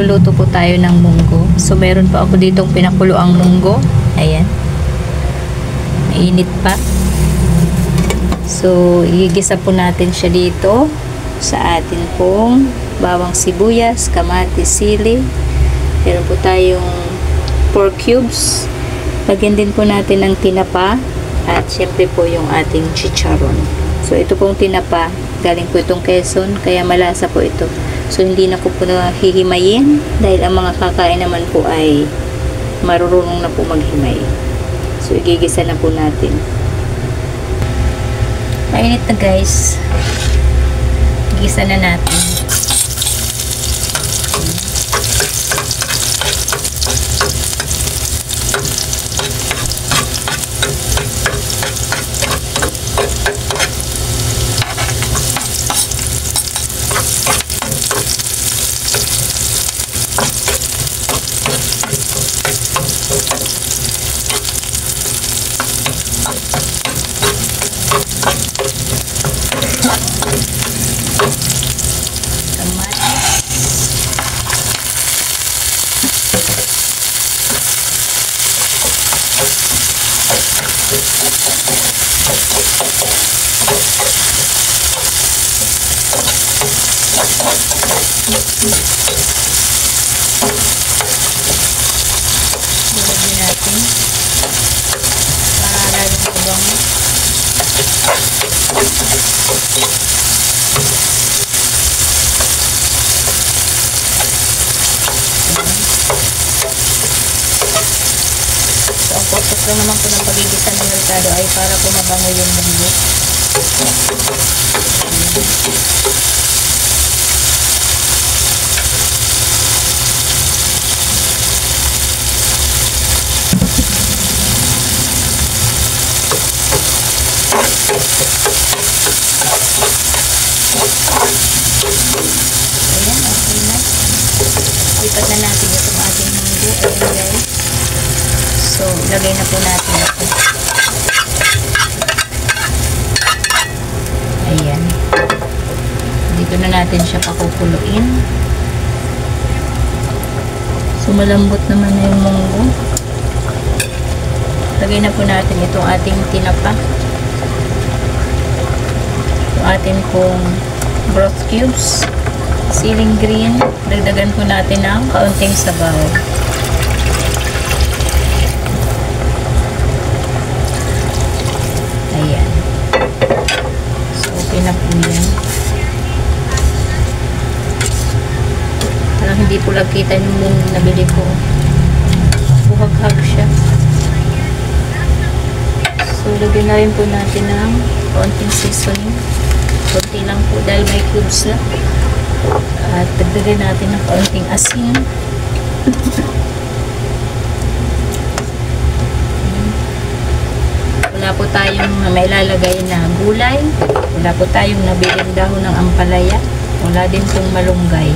magluluto po tayo ng munggo. So, meron pa ako ditong pinakulo ang munggo. Ayan. Mainit pa. So, igigisa po natin siya dito sa atin pong bawang sibuyas, kamatis, sili. Meron po tayong 4 cubes. Lagyan din po natin ng tinapa at syempre po yung ating chicharon. So, ito pong tinapa, galing po itong Quezon, kaya malasa po ito. So, hindi na ko po hihimayin dahil ang mga kakain naman po ay marurunong na po maghimay. So, igigisa na po natin. Mainit na guys. Igisa na natin. Ilagay natin para lalong mabango. So, ang purpose lang naman po ng pagigisa ng ricado ay para po mabango yung munggo. Ayan, okay na. Lipat na natin itong ating munggo. Ayan guys. So, lagay na po natin ito. Ayan. Dito na natin siya pakukuluin. So, malambot naman na yung munggo. Lagay na po natin itong ating tinapa. Itong ating pong broth cubes. Siling green. Dagdagan po natin ng kaunting sabaw. Ayan. So, okay na po yan. Parang hindi po lang kita yung nabili ko. Buhag-hag siya. So, lagyan na rin po natin ng kaunting seasoning. Kunti lang po dahil may cubes na. At dagdagan natin ng kaunting asin. Wala po tayong mailalagay na gulay. Wala po tayong nabiling dahon ng ampalaya. Wala din pong malunggay.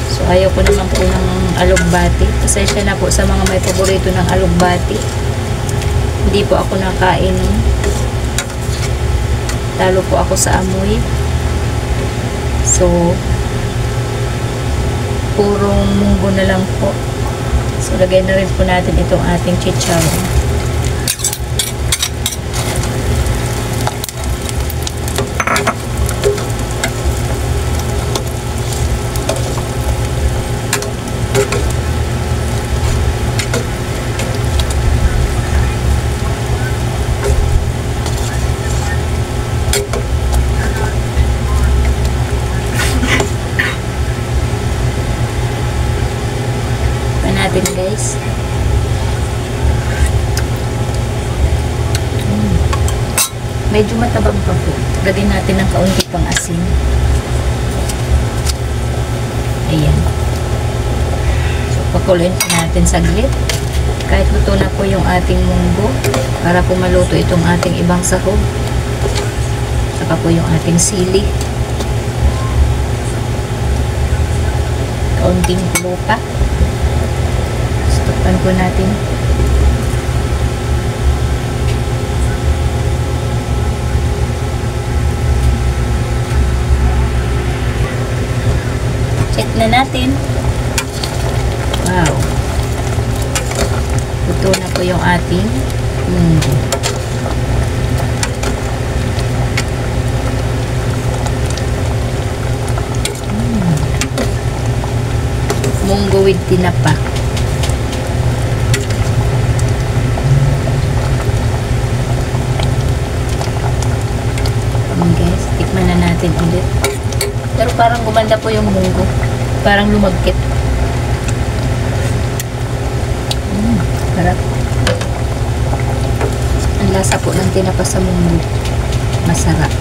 So, ayaw ko naman po ng alugbati. Pasensya na po sa mga may paborito ng alugbati. Hindi po ako nakain. Talo po ako sa amoy. So, purong munggo na lang po. So, lagay na rin po natin itong ating chicharon. Natin guys. Medyo matabang pa po. Lagyan natin ng kaunti pang asin. Ayan. So, pakuluin po natin saglit. Kahit luto na po yung ating munggo para po maluto itong ating ibang sahog. Saka po yung ating sili. Kaunting kulo pa. Takpan po natin. na natin. Wow. Luto na po yung ating munggo. Munggo with tinapa. Guys, tikman na natin ulit. Pero parang gumanda po yung munggo. Parang lumagkit. Harap. Ang lasa po ng tinapa sa munggo. Masarap.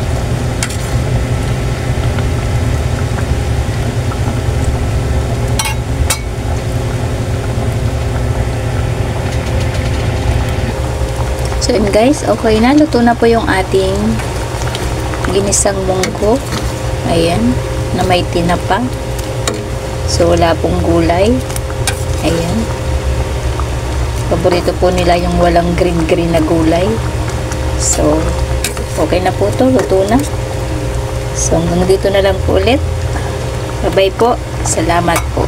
So yun guys, okay na. Luto na po yung ating ginisang munggo. Ayan, na may tinapa. So wala pong gulay. Ayan. Paborito po nila yung walang green na gulay. So okay na po to, luto na. So hanggang dito na lang po ulit. Bye bye po. Salamat po.